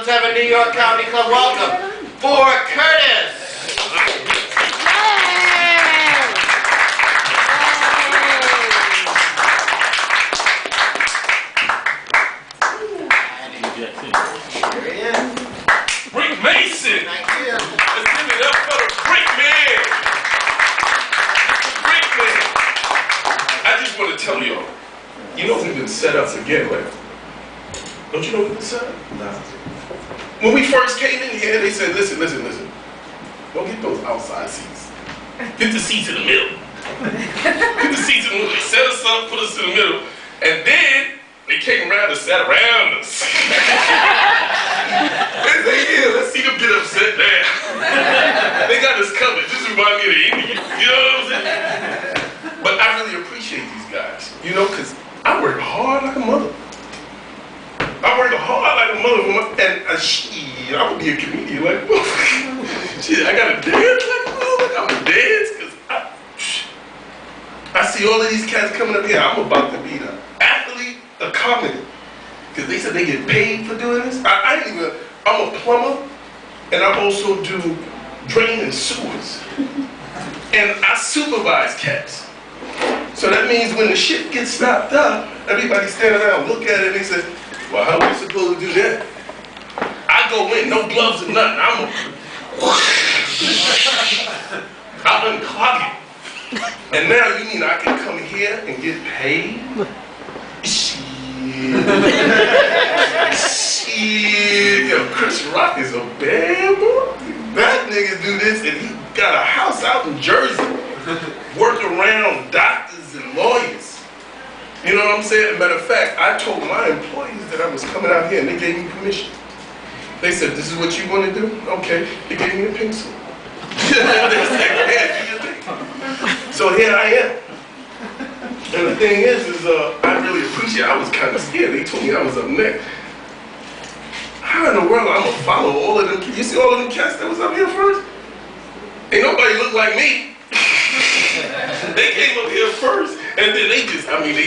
let's have a New York Comedy Club welcome for Curtis. Brick Mason! Thank you. Let's give it up for the Brick Man! Brick Man! I just want to tell y'all, you know we've been set up again, right? Don't you know we've been set up? No. When we first came in here, they said, listen. Don't get those outside seats. Get the seats in the middle. Get the seats in the middle. They set us up, put us in the middle, and then they came around and sat around us. They said, yeah, let's see them get upset now. They got us covered. This reminds me of the Indians. You know what I'm saying? But I really appreciate these guys, you know, because I work hard like a mother. And shit, I would be a comedian like, shit, I gotta dance like, I'm gonna dance, because I see all of these cats coming up here. I'm about to be the athlete of comedy. Because they said they get paid for doing this. I'm a plumber, and I also do drain and sewers. And I supervise cats. So that means when the shit gets stopped up, everybody stand around, look at it, and they say, well, how are we supposed to do that? I go in, no gloves or nothing. I unclog it. And now you mean I can come here and get paid? Shit. Yo, Chris Rock is a bad boy. That nigga do this and he got a house out in Jersey. Work around doctors and lawyers. You know what I'm saying? Matter of fact, I told my employees that I was coming out here and they gave me permission. They said, this is what you want to do? Okay. They gave me a pencil. They said, yeah, do your thing. So here I am. And the thing is I really appreciate it. I was kind of scared. They told me I was up next. How in the world I'm going to follow all of them? You see all of them cats that was up here first? Ain't nobody look like me. They came up here first, and then they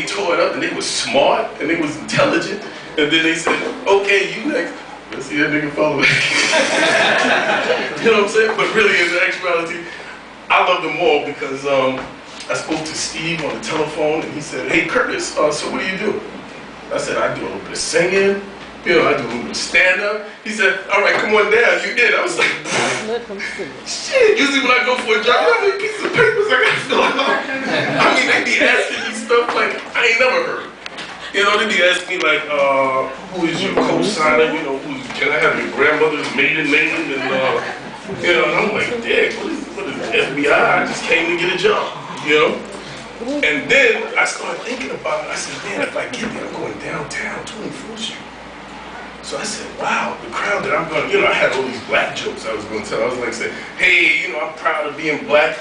tore it up, and they was smart, and they was intelligent, and then they said, okay, you next. Let's see that nigga follow back. You know what I'm saying? But really, in actuality, I love them all because I spoke to Steve on the telephone, and he said, hey, Curtis, so what do you do? I said, I do a little bit of singing. You know, I do a little bit of stand-up. He said, all right, come on down, you in. I was like, shit, usually when I go for a job, you know how many pieces of papers I got to fill out? I mean, they be asking me stuff like I ain't never heard. You know, they be asking me like, who is your co-signer? You know, can I have your grandmother's maiden name? And, you know, and I'm like, dang, what is FBI? I just came to get a job, you know? And then I started thinking about it. I said, man, if I get there, I'm going downtown, 24th Street. So I said, wow, the crowd that I'm going to, you know, I had all these black jokes I was going to tell. I was like, say, hey, you know, I'm proud of being black.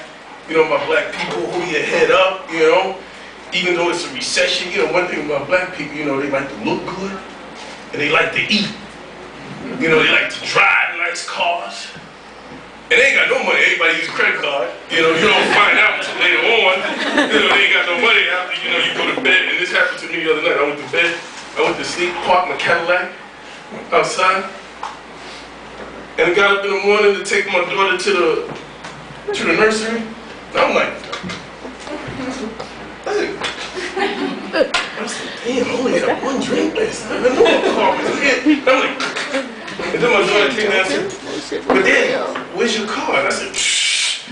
You know, my black people, hold your head up, you know. Even though it's a recession, you know, one thing about black people, you know, they like to look good and they like to eat. You know, they like to drive nice cars. And they ain't got no money. Everybody use a credit card. You know, you don't find out until later on. You know, they ain't got no money after, you know, you go to bed. And this happened to me the other night. I went to bed. I went to sleep, parked my Cadillac outside, and I got up in the morning to take my daughter to the nursery. And I'm like, I said, damn, I only had one drink last night. I know my car was here. I'm like, and then my daughter came and said, but Dad, where's your car? And I said, shh.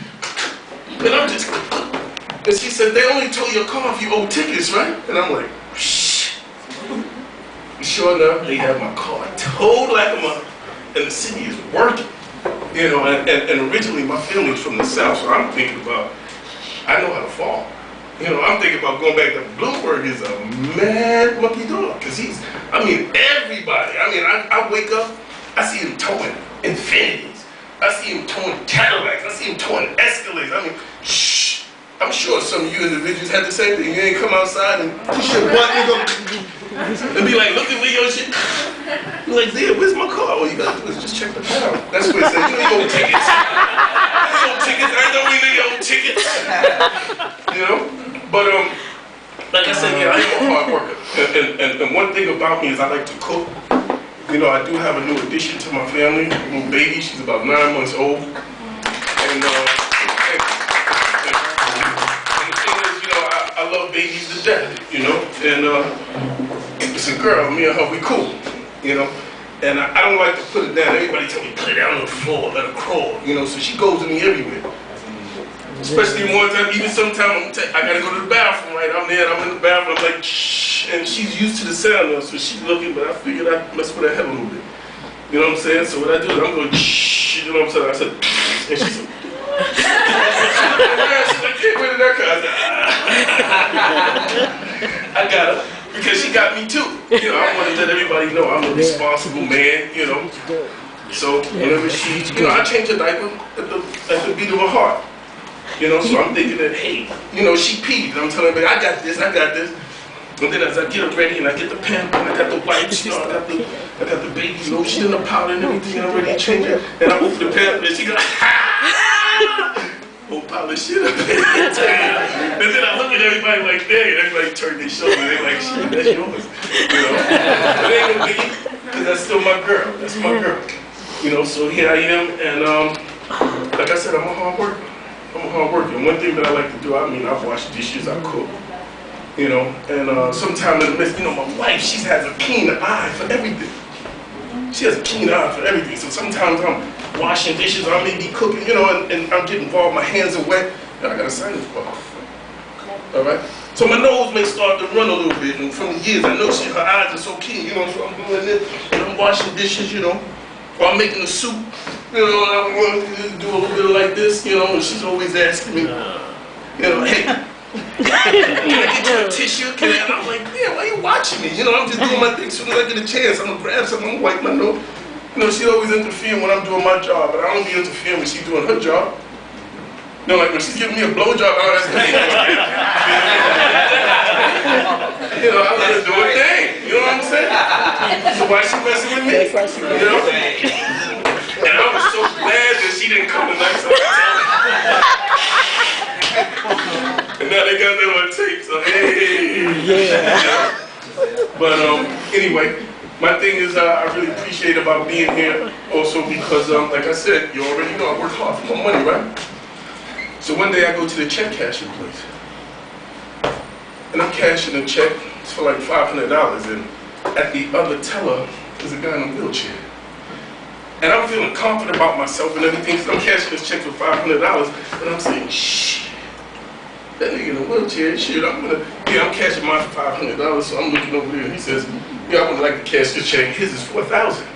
And I'm just, and she said, they only tow your car if you owe tickets, right? And I'm like, shh. Sure enough, they have my car towed like a mother, and the city is working. You know, and originally my family's from the South, so I'm thinking about, I know how to fall. You know, I'm thinking about going back to Bloomberg is a mad monkey dog, because everybody. I wake up, I see him towing Infinities. I see him towing Cadillacs. I see him towing Escalades. Shh. I'm sure some of you individuals had the same thing. You ain't come outside and push your button and go, and be like, look at me, your shit. You're like, yeah, where's my car? All you gotta do is just check the car. That's what it says. You ain't own tickets. You own tickets. I know we nigga own tickets. You know? But like I said, yeah, I am a hard worker. And one thing about me is I like to cook. You know, I do have a new addition to my family, a little baby. She's about 9 months old. And the thing is, you know, I love babies to death, you know. And it's a girl, me and her, we cool, you know. And I don't like to put it down. Everybody tell me, put it down on the floor, let her crawl, you know. So she goes with me everywhere. Especially one time, even sometimes I gotta go to the bathroom, right? I'm there, I'm in the bathroom, I'm like, shh, and she's used to the sound now, so she's looking, but I figured I'd mess with her head a little bit. You know what I'm saying? So what I do is I'm going, shh, you know what I'm saying? I said, and she said, she's like, hey, where did that come? I got her, because she got me too. You know, I want to let everybody know I'm a responsible man, you know. So whenever she, you know, I change her diaper at the beat of her heart. You know, so I'm thinking that, hey, you know, she peed. I'm telling her, I got this. And then as I get her ready and I get the pen and I got the wipes, you know, I got the baby lotion and the powder and everything, and I'm ready to change it. And I open the pen and she goes, whole pile of shit up there. And then I look at everybody like, dang, and everybody turn their shoulders. They're like, shit, that's yours. You know? But it ain't no biggie, because that's still my girl. That's my girl. You know, so here I am, and like I said, I'm a hard worker. I'm a hard worker. And one thing that I like to do, I mean, I wash dishes, I cook, you know, and sometimes in the midst, you know, my wife, she has a keen eye for everything. She has a keen eye for everything. So sometimes I'm washing dishes, I may be cooking, you know, and I'm getting involved, my hands are wet, and I got a sinus problem. All right? So my nose may start to run a little bit, and from the years, I know her eyes are so keen, you know, so I'm doing this, and I'm washing dishes, you know, or I'm making a soup. You know, I'm going to do a little bit like this, you know, and she's always asking me, you know, hey, can I get you a tissue? And I'm like, yeah, why are you watching me? You know, I'm just doing my thing. As soon as I get a chance, I'm going to grab something, I'm going to wipe my nose. You know, she always interfering when I'm doing my job, but I don't be interfering when she's doing her job. You know, like when she's giving me a blowjob, oh, that's good. You know, I let her do her thing. You know what I'm saying? So why is she messing with me? You know? And I was so glad that she didn't come tonight, so and now they got that on tape, so hey. Yeah. But anyway, my thing is I really appreciate about being here also because, like I said, you already know I work hard for my money, right? So one day I go to the check cashing place, and I'm cashing a check. It's for like $500, and at the other teller is a guy in a wheelchair. And I'm feeling confident about myself and everything, so I'm cashing this check for $500, and I'm saying, shh, that nigga in a wheelchair, shit, I'm cashing mine for $500, so I'm looking over there, and he says, yeah, I would like to cash this check, his is $4,000.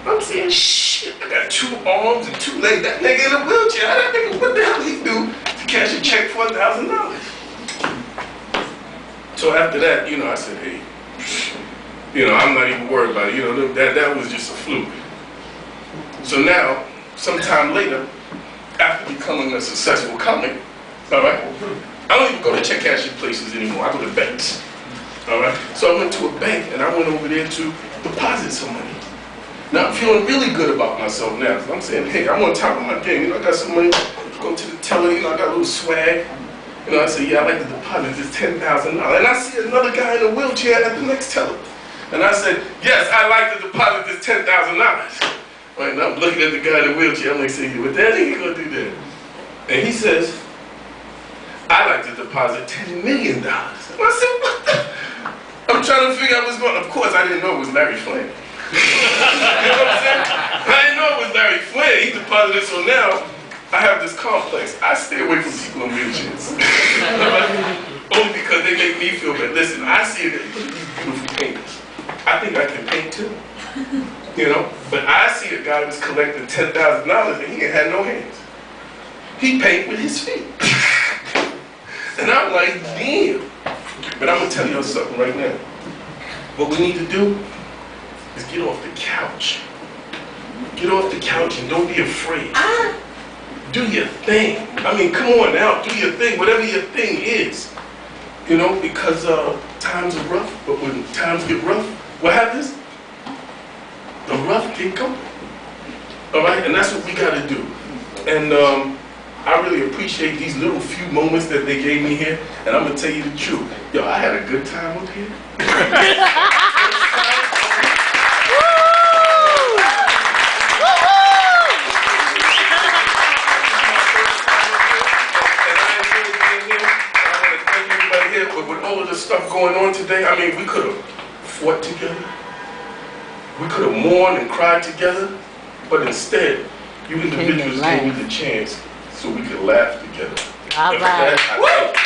I'm saying, shit, I got 2 arms and 2 legs, that nigga in a wheelchair, how that nigga, what the hell he do to cash a check for $1,000? So after that, you know, I said, hey, you know, I'm not even worried about it, you know, that was just a fluke. So now, sometime later, after becoming a successful comic, all right, I don't even go to check cashing places anymore. I go to banks, all right. So I went to a bank and I went over there to deposit some money. Now I'm feeling really good about myself now. I'm saying, hey, I'm on top of my game. You know, I got some money. Go to the teller. You know, I got a little swag. You know, I say, yeah, I like to deposit this $10,000. And I see another guy in a wheelchair at the next teller. And I said, yes, I like to deposit this $10,000. Right, now I'm looking at the guy in the wheelchair, I'm like, saying, what that nigga gonna do that? And he says, I like to deposit $10 million. And I said, what the? I'm trying to figure out what's going on. Of course, I didn't know it was Larry Flynn. You know what I'm saying? I didn't know it was Larry Flynn. He deposited, so now I have this complex. I stay away from people in wheelchairs. Only because they make me feel bad. Listen, I see that these beautiful painters. I think I can paint too. You know, but I see a guy who's collecting $10,000 and he ain't had no hands. He paint with his feet. And I'm like, damn. But I'm gonna tell y'all something right now. What we need to do is get off the couch. Get off the couch and don't be afraid. Do your thing. I mean, come on now, do your thing, whatever your thing is. You know, because times are rough, but when times get rough, what happens? The rough get going. All right, and that's what we got to do. And I really appreciate these little few moments that they gave me here. And I'm gonna tell you the truth. Yo, I had a good time up here. stuff going on today. I mean, we could have fought together. We could have mourned and cried together. But instead, you individuals gave me the chance so we could laugh together. All right. I